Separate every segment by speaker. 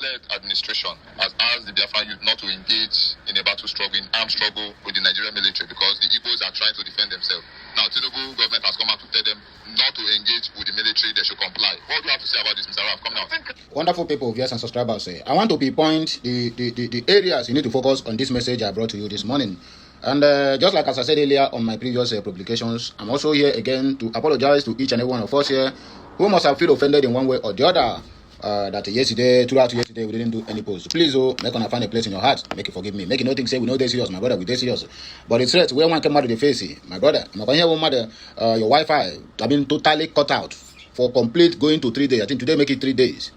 Speaker 1: led administration has asked the Biafra youth not to engage in a battle struggle, in armed struggle with the Nigerian military because the Igbos are trying to defend themselves. Now, Tinubu government has come out to tell them not to engage with the military, they should comply. What do you have to say about this, Mr. Raf? Come now.
Speaker 2: Wonderful people, viewers and subscribers. I want to pinpoint the areas you need to focus on this message I brought to you this morning. And just like as I said earlier on my previous publications, I'm also here again to apologize to each and every one of us here who must have felt offended in one way or the other that throughout yesterday, we didn't do any post. Please, make una find a place in your heart. Make it forgive me. Make it nothing say we know they serious, my brother, we they serious. But it's right, where one came out of the face, my brother, I'm going here, your Wi-Fi, I've been totally cut out for complete going to 3 days. I think today make it 3 days.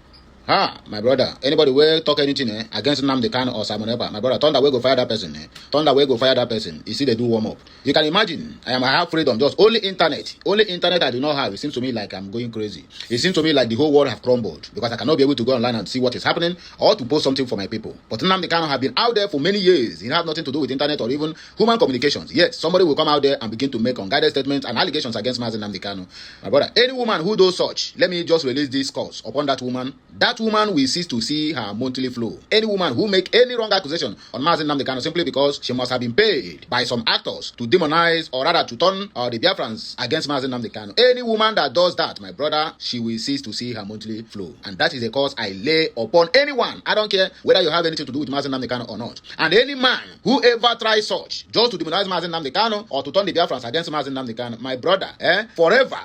Speaker 2: My brother, anybody will talk anything against Nnamdi Kanu or Simon Ekpa, my brother, thunder will go fire that person. Thunder will go fire that person. You see, they do warm up. You can imagine, I have freedom, just only internet. Only internet I do not have. It seems to me like I'm going crazy. It seems to me like the whole world have crumbled because I cannot be able to go online and see what is happening or to post something for my people. But Nnamdi Kanu have been out there for many years. He have nothing to do with internet or even human communications. Yet somebody will come out there and begin to make unguided statements and allegations against Mazi Nnamdi Kanu. My brother, any woman who does such, let me just release this curse upon that woman. That woman will cease to see her monthly flow. Any woman who make any wrong accusation on Mazi Nnamdi Kanu simply because she must have been paid by some actors to demonize or rather to turn the Biafrans against Mazi Nnamdi Kanu. Any woman that does that, my brother, she will cease to see her monthly flow. And that is a cause I lay upon anyone. I don't care whether you have anything to do with Mazi Nnamdi Kanu or not. And any man who ever tries such, just to demonize Mazi Nnamdi Kanu or to turn the Biafrans against Mazi Nnamdi Kanu, my brother, forever,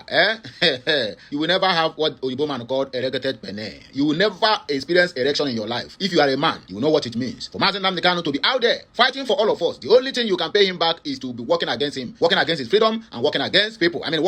Speaker 2: you will never have what Oyibo man called erected pene. You will never experience erection in your life. If you are a man, you will know what it means. For Mazi Nnamdi Kanu to be out there fighting for all of us, the only thing you can pay him back is to be working against him, working against his freedom and working against people. I mean,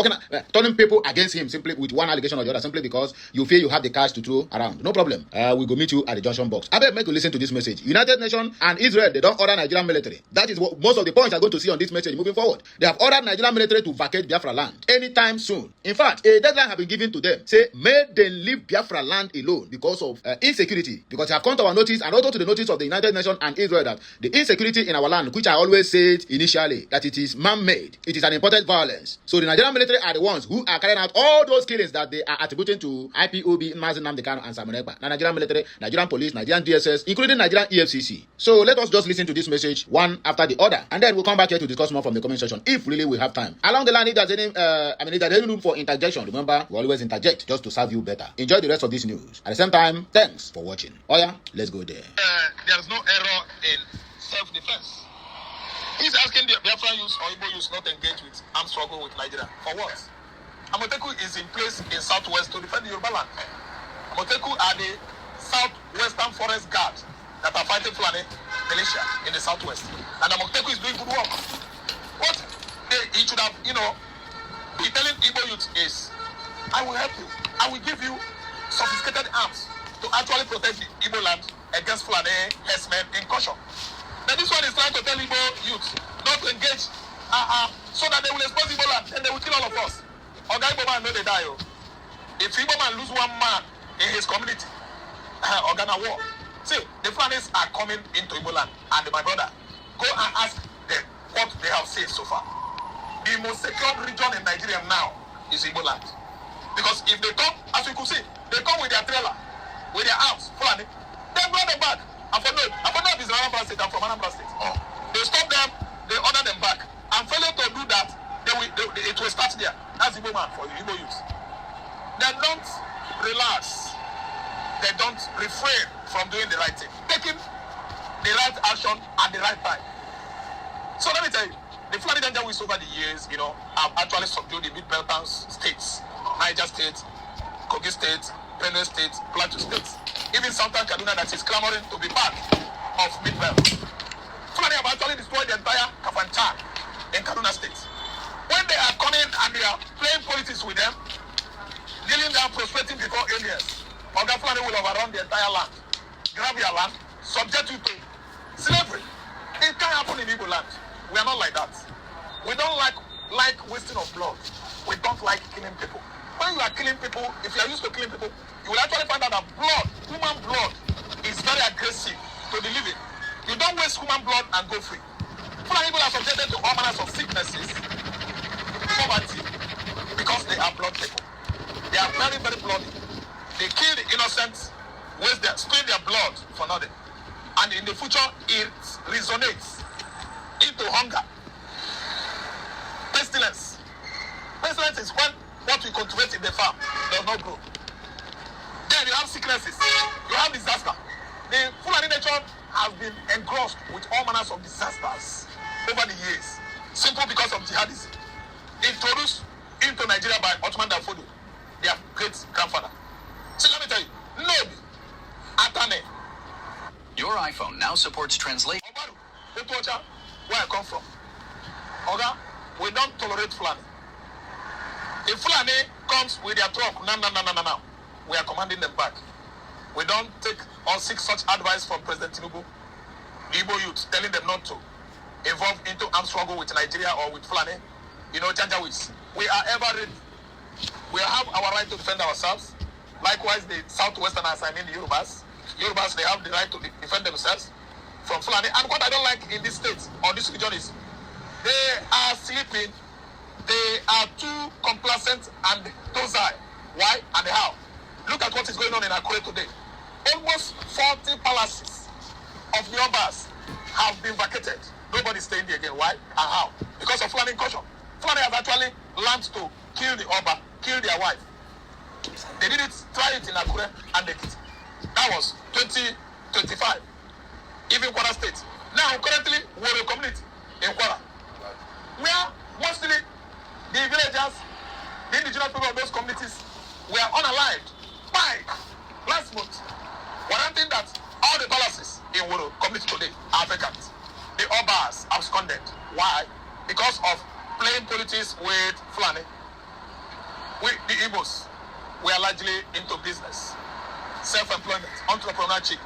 Speaker 2: turning people against him simply with one allegation or the other, simply because you feel you have the cash to throw around. No problem. We go meet you at the junction box. I beg make you listen to this message. United Nations and Israel, they don't order Nigerian military. That is what most of the points are going to see on this message moving forward. They have ordered Nigerian military to vacate Biafraland anytime soon. In fact, a deadline has been given to them. Say, may they leave Biafraland alone because of insecurity. Because they have come to our notice and also to the notice of the United Nations and Israel that the insecurity in our land, which I always said initially, that it is man-made, it is an imported violence. So the Nigerian military are the ones who are carrying out all those killings that they are attributing to IPOB, Mazi Nnamdi Kanu and Simon Ekpa. The Nigerian military, Nigerian police, Nigerian DSS, including Nigerian EFCC. So let us just listen to this message one after the other, and then we'll come back here to discuss more from the comment section if really we have time. Along the line, if there's any, if there's any room for interjection, remember we always interject just to serve you better. Enjoy the rest of this news. At the same time, thanks for watching. Oh yeah, let's go there.
Speaker 1: There is no error in self-defense. He's asking the Biafra youth or Igbo youth not engage with armed struggle with Nigeria. For what? Amoteku is in place in southwest to defend the Yoruba land. Amoteku are the southwestern forest guard that are fighting Fulani militia in the southwest. And Amoteku is doing good work. What he should have, be telling Igbo youth is, I will help you. I will give you sophisticated arms to actually protect the Igbo land against Fulani herdsmen in caution. Now this one is trying to tell Igbo youth not to engage so that they will expose Igbo land and they will kill all of us. Oga Igbo man know they die. If Igbo man lose one man in his community, Oga na war. See, the Fulanis are coming into Igbo land, and my brother, go and ask them what they have said so far. The most secure region in Nigeria now is Igbo land. Because if they come, as we could see, they come with their trailer, with their arms, Fulani, they brought them back. And for no is Anambra State, I'm from Anambra State. They stop them, they order them back. And failure to do that, it will start there. That's Igbo man for the Igbo youth. They don't relax. They don't refrain from doing the right thing. Taking the right action at the right time. So let me tell you, the Fulani Janjaweeds over the years, have actually subdued the mid-Beltan states. Niger State, Kogi State, Benue State, Plateau State. Even Southern Kaduna that is clamoring to be part of Mid-Belt. Fulani have actually destroyed the entire Kafanchan in Kaduna State. When they are coming and they are playing politics with them, dealing them, prostrating before aliens, Oga Fulani will overrun the entire land, grab your land, subject you to slavery. It can't happen in Igbo land. We are not like that. We don't like wasting of blood. We don't like killing people. When you are killing people, if you are used to killing people, you will actually find out that blood, human blood, is very aggressive to the living. You don't waste human blood and go free. Fulani people are subjected to all manners of sicknesses, poverty, because they are blood people. They are very, very bloody. They kill the innocent spill their blood for nothing. And in the future, it resonates into hunger. Pestilence. Pestilence is when what we cultivate in the farm does not grow. Then you have sicknesses. You have disaster. The Fulani nation has been engrossed with all manners of disasters over the years, simply because of jihadism. Introduced into Nigeria by Ottoman Danfodio, their great-grandfather. So let me tell you, Nobi, Atane.
Speaker 3: Your iPhone now supports translation.
Speaker 1: Obaru, where I come from. Oga, we don't tolerate Fulani. If Fulani comes with their truck, no, we are commanding them back. We don't take or seek such advice from President Tinubu, the Igbo youth, telling them not to involve into armed struggle with Nigeria or with Fulani, Janjaweeds. We are ever ready. We have our right to defend ourselves. Likewise, the Southwesterners, I mean the Yorubas, they have the right to defend themselves from Fulani. And what I don't like in this state or this region is they are sleeping. They are too complacent and docile. Why and how? Look at what is going on in Akure today. Almost 40 palaces of the Obas have been vacated. Nobody's staying there again. Why and how? Because of Fulani incursion. Fulani have actually learned to kill the Oba, kill their wife. They did it, try it in Akure, and they did it. That was 2025. Even Kwara State. Now, currently, we're a community in Kwara, where mostly the villagers, the indigenous people of those communities were unalived by last month, warranting that all the palaces in Woro community today are vacant. The Obas absconded. Why? Because of playing politics with Fulani. We, the Igbos, we are largely into business, self-employment, entrepreneurship.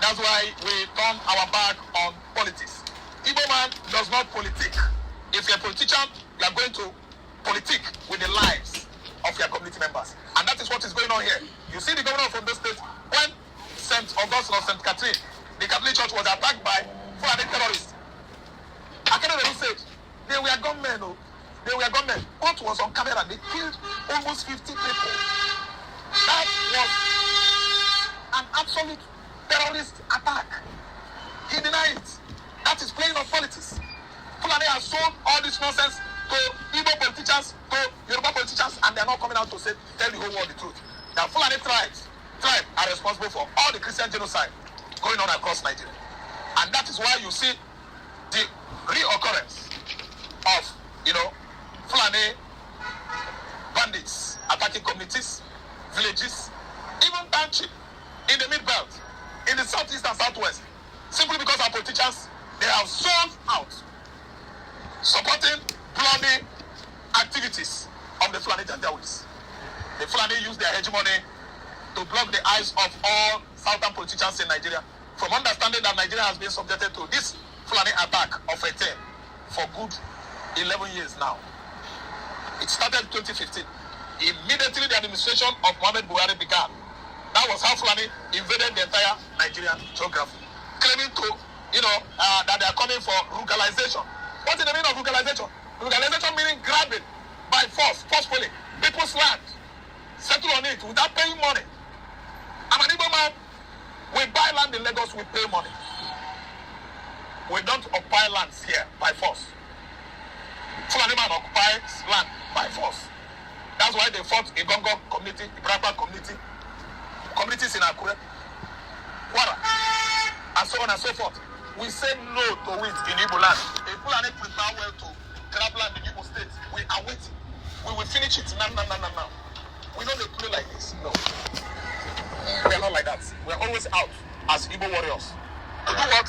Speaker 1: That's why we turn our back on politics. Igbo man does not politic. If you're a politician, you are going to politic with the lives of your community members. And that is what is going on here. You see the governor from this state, when St. Augustine or St. Catherine, the Catholic Church was attacked by Fulani terrorists. Akenere said, they were gunmen. Oh. They were gunmen. What was on camera? They killed almost 50 people. That was an absolute terrorist attack. He denied it. That is playing on politics. Fulani has sold all this nonsense to Igbo politicians, to Yoruba politicians, and they are not coming out to tell the whole world the truth. The Fulani tribes are responsible for all the Christian genocide going on across Nigeria. And that is why you see the reoccurrence of, Fulani bandits attacking communities, villages, even township in the mid-belt, in the southeast and southwest, simply because our politicians, they have sold out, supporting bloody activities of the Fulani Janjaweeds. The Fulani use their hegemony to block the eyes of all southern politicians in Nigeria from understanding that Nigeria has been subjected to this Fulani attack of a term for good 11 years now. It started in 2015. Immediately the administration of Muhammad Buhari began. That was how Fulani invaded the entire Nigerian geography, claiming to, that they are coming for ruralization. What is the meaning of ruralization? Ruralization meaning grabbing by force, forcefully, people's land, settle on it without paying money. I'm an Igbo man. We buy land in Lagos, we pay money. We don't occupy lands here by force. Fulani man occupies land by force. That's why they fought in Gongo community, the Biafra community, communities in Akure, Kwara, and so on and so forth. We say no to it in Igbo land. If Fulani prepare well to grab land in Igbo state, we are waiting. We will finish it now. We don't play like this. No. We are not like that. We are always out as Igbo warriors. To do what?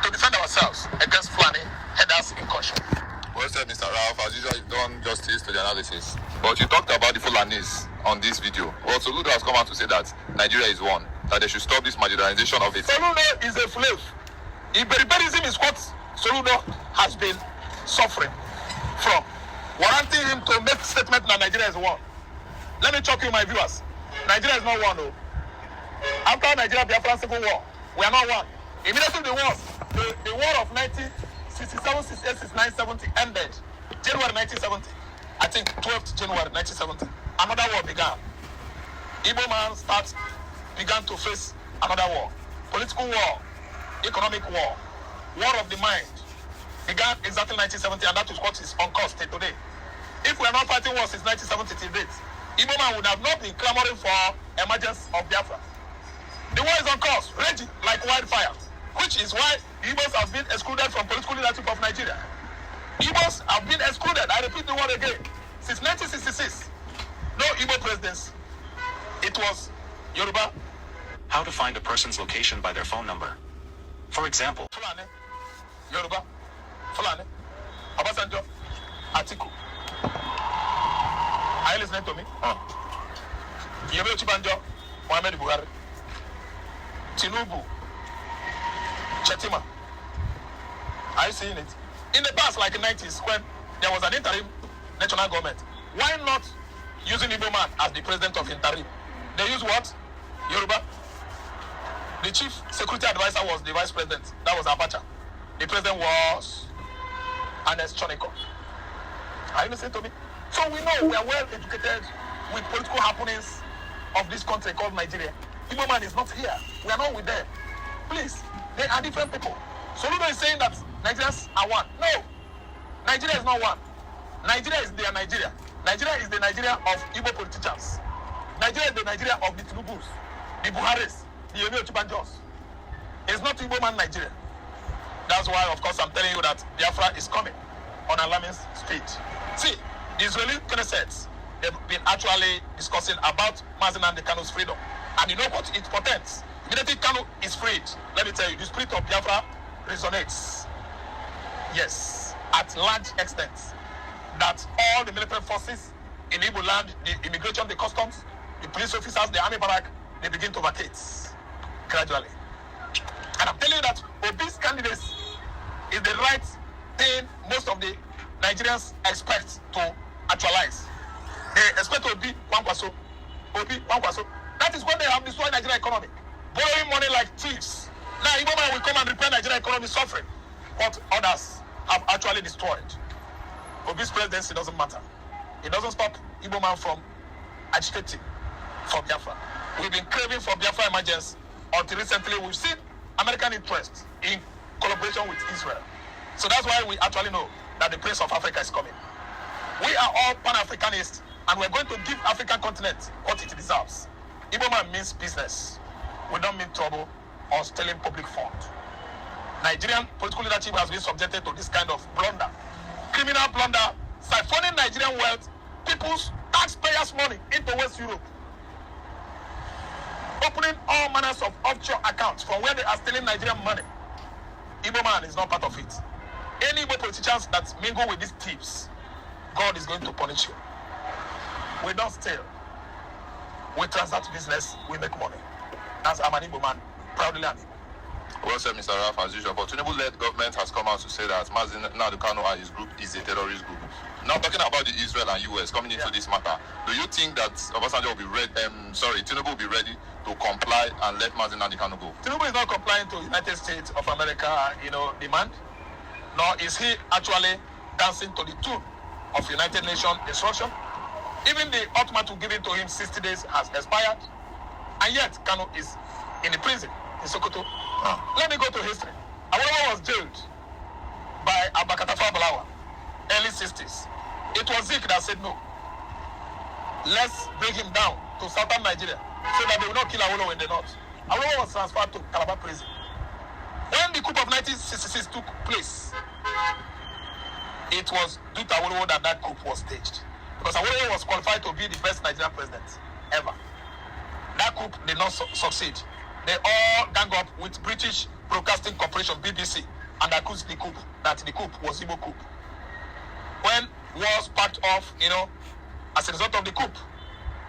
Speaker 1: To defend ourselves against Fulani headers in caution.
Speaker 4: Well said, Mr. Ralph. As usual, you've done justice to the analysis. But you talked about the Fulanis on this video. Well, Soludo has come out to say that Nigeria is one, that they should stop this marginalization of it.
Speaker 1: Soludo is a slave. Iberiberism is what Soludo has been suffering from, warranting him to make statement that Nigeria is one. Let me shock you, my viewers. Nigeria is not one, though. After Nigeria Biafra Civil War, we are not one. Immediately the war of 1967, 68, 1970 ended. January 1970. I think 12th January 1970. Another war began. Igbo man starts began to face another war. Political war, economic war, war of the mind began exactly 1970, and that is what is on course till today. If we are not fighting war since 1970 till date, Igbo man would have not been clamoring for emergence of Biafra. The war is on course, raging like wildfire, which is why Igbos have been excluded from political leadership of Nigeria. Igbos have been excluded, I repeat the word again, since 1966. No Igbo presidency. It was Yoruba.
Speaker 3: How to find a person's location by their phone number. For example,
Speaker 1: Fulani, Yoruba, Fulani, Obasanjo, Atiku. Are you listening to me? Yemi Ochibanjo, Mohamed Buhari, Tinubu, Chetima. Are you seeing it? In the past, like the 90s, when there was an interim national government, why not using Igbo man as the president of interim? They use what? Yoruba. The chief security advisor was the vice president. That was Abacha. The president was Ernest Choniko. Are you listening to me? So we know we are well educated with political happenings of this country called Nigeria. Igbo man is not here. We are not with them. Please, they are different people. Soludo is saying that Nigerians are one. No, Nigeria is not one. Nigeria is their Nigeria. Nigeria is the Nigeria of Igbo politicians. Nigeria is the Nigeria of the Tinubus, the Buharis, the Yemi Ochibanjos. It's not Igbo man Nigeria. That's why, of course, I'm telling you that Biafra is coming on alarming speed. See, the Israeli Knesset, they've been actually discussing about Mazi Nnamdi Kanu's freedom. And you know what it portends? Immediately Kanu is freed, let me tell you, the spirit of Biafra resonates. Yes, at large extent. That all the military forces in Igbo land, the immigration, the customs, the police officers, the army barrack, they begin to vacate gradually. And I'm telling you that Obi's candidacy is the right thing most of the Nigerians expect to actualize. They expect Obi Kwankwaso. Obi Kwankwaso. That is when they have destroyed Nigerian economy. Borrowing money like thieves. Now Igbo man will come and repair Nigerian economy suffering. What others have actually destroyed. Obi's presidency doesn't matter. It doesn't stop Igbo man from agitating for Biafra. We've been craving for Biafra emergence until recently we've seen American interest in collaboration with Israel. So that's why we actually know that the Prince of Africa is coming. We are all Pan-Africanists, and we're going to give African continent what it deserves. Igbo man means business. We don't mean trouble or stealing public funds. Nigerian political leadership has been subjected to this kind of blunder. Criminal blunder, siphoning Nigerian wealth, people's taxpayers' money into West Europe. Opening all manners of offshore accounts from where they are stealing Nigerian money. Igbo man is not part of it. Any Igbo politicians that mingle with these thieves, God is going to punish you. We don't steal. We transact business, we make money. That's I'm an Igbo man, proudly an Igbo.
Speaker 4: Well said, Mr. Ralph, as usual. But Tinubu-led government has come out to say that Mazi Nnamdi Kanu and his group is a terrorist group. Now, talking about the Israel and US coming into this matter, do you think that Obasanjo will be ready? Tinubu will be ready to comply and let Mazi Nnamdi Kanu go?
Speaker 1: Tinubu is not complying to United States of America, demand. Nor is he actually dancing to the tune of United Nations instruction. Even the ultimatum given to him 60 days has expired, and yet Kanu is in the prison in Sokoto. Let me go to history. Awolowo was jailed by Abakatafa Balawa, early 60s. It was Zurich that said no. Let's bring him down to southern Nigeria so that they will not kill Awolowo in the north. Awolowo was transferred to Calabar prison. When the coup of 1966 took place, it was due to Awolowo that coup was staged. Because Awolowo was qualified to be the best Nigerian president ever. That coup did not succeed. They all gang up with British Broadcasting Corporation, BBC, and accused the coup, that the coup was Igbo coup. When was part of, as a result of the coup,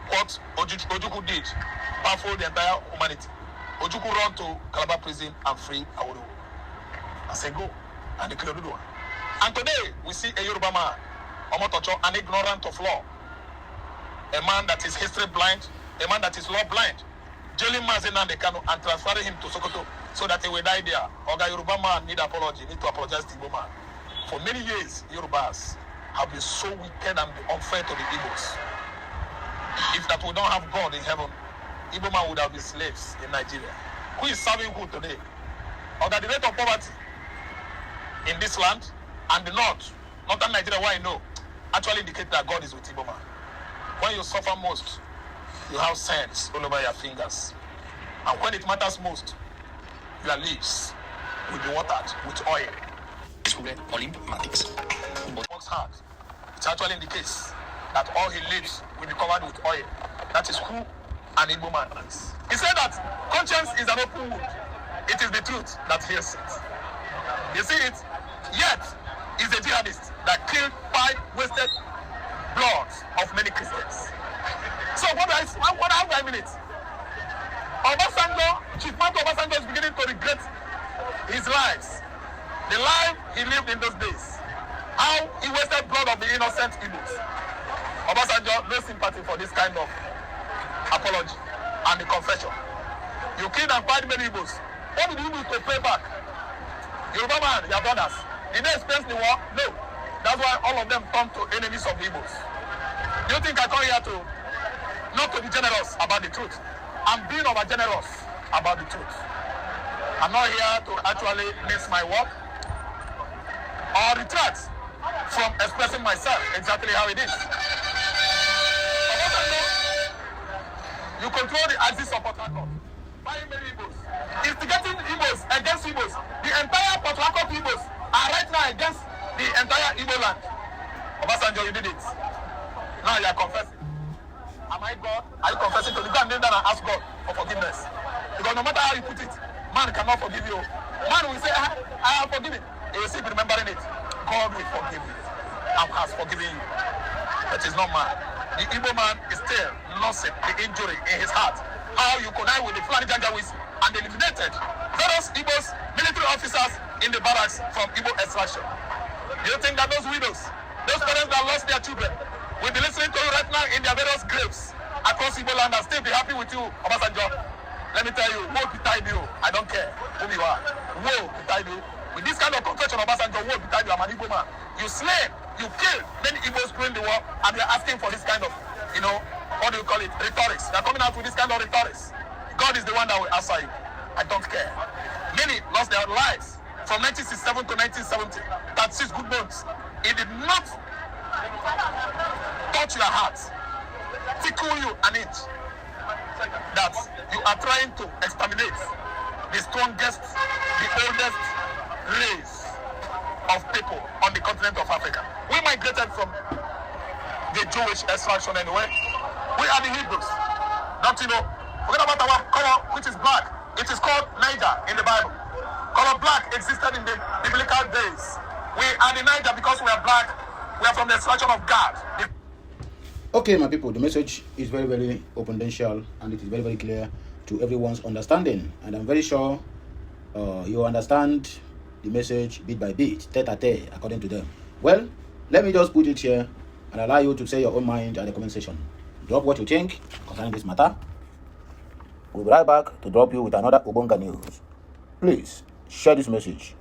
Speaker 1: what Ojukwu did, baffled the entire humanity. Ojukwu ran to Calabar prison and freed Awolowo. I say go, and they killed Oduduwa. And today, we see a Yoruba man, Omotocho, an ignorant of law, a man that is history blind, a man that is law blind, jailing Mazi Nnamdi Kanu and transferring him to Sokoto so that he will die there. Oga Yoruba man need apology, need to apologize to Igbo man. For many years, Yorubas have been so wicked and unfair to the Igbos. If that we don't have God in heaven, Igbo man would have been slaves in Nigeria. Who is serving who today? Or that the rate of poverty in this land and the north, northern Nigeria, where I know, actually indicate that God is with Igbo man. When you suffer most, you have sands all over your fingers. And when it matters most, your lips will be watered with oil. But works hard. It actually indicates that all his lips will be covered with oil. That is who an Igbo man is. He said that conscience is an open wound. It is the truth that heals it. You see it? Yet, is a jihadist that killed 5 wasted bloods of many Christians. So what have I mean it? Obasanjo, Chief Manto Obasanjo is beginning to regret his lives. The life he lived in those days. How he wasted blood of the innocent Igbos. Obasanjo, no sympathy for this kind of apology and the confession. You killed and fired many Igbos. What did you do to pay back? Yoruba man, your brothers, did they experience the war? No. That's why all of them turned to enemies of the Igbos. Do you think I come here to not to be generous about the truth? I'm being over generous about the truth. I'm not here to actually miss my word or retract from expressing myself exactly how it is. You control the axis of Port Harcourt. Buying many Igbos. Instigating Igbos against Igbos. The entire Port Harcourt Igbos are right now against the entire Igbo land. Obasanjo, you did it. Now you are confessing. Am I God? Are you confessing to the God? Kneel down and ask God for forgiveness. Because no matter how you put it, man cannot forgive you. Man will say, I have forgiven. He will still be remembering it. God will forgive you and has forgiven you. It is not man. The Igbo man is still nursing the injury in his heart. How you connive with the Fulani Janjaweeds and eliminated various Igbos military officers in the barracks from Igbo extraction. Do you think that those widows, those parents that lost their children, will be listening to you right now in their various graves across Igbo land and still be happy with you, Obasanjo? Let me tell you, woe betide you. I don't care who you are. Woe betide you. With this kind of confession, Obasanjo, woe betide you. I'm an Igbo man. You slay, you kill many Igbos during the war, and you're asking for this kind of, what do you call it, rhetorics. They're coming out with this kind of rhetorics. God is the one that will answer you. I don't care. Many lost their lives from 1967 to 1970. That's 6 good months. It did not touch your heart, tickle you an inch, that you are trying to exterminate the strongest, the oldest race of people on the continent of Africa. We migrated from the Jewish extraction anyway. We are the Hebrews. Don't you know? Forget about our color, which is black. It is called Niger in the Bible. Color black existed in the biblical days. We are the Niger because we are black. We are from the extraction of God.
Speaker 2: Okay, my people, the message is very, very open-dential, and it is very, very clear to everyone's understanding. And I'm very sure you understand the message bit by bit, tete-a-tete, according to them. Well, let me just put it here and allow you to say your own mind at the comment section. Drop what you think concerning this matter. We'll be right back to drop you with another Ubonga news. Please share this message.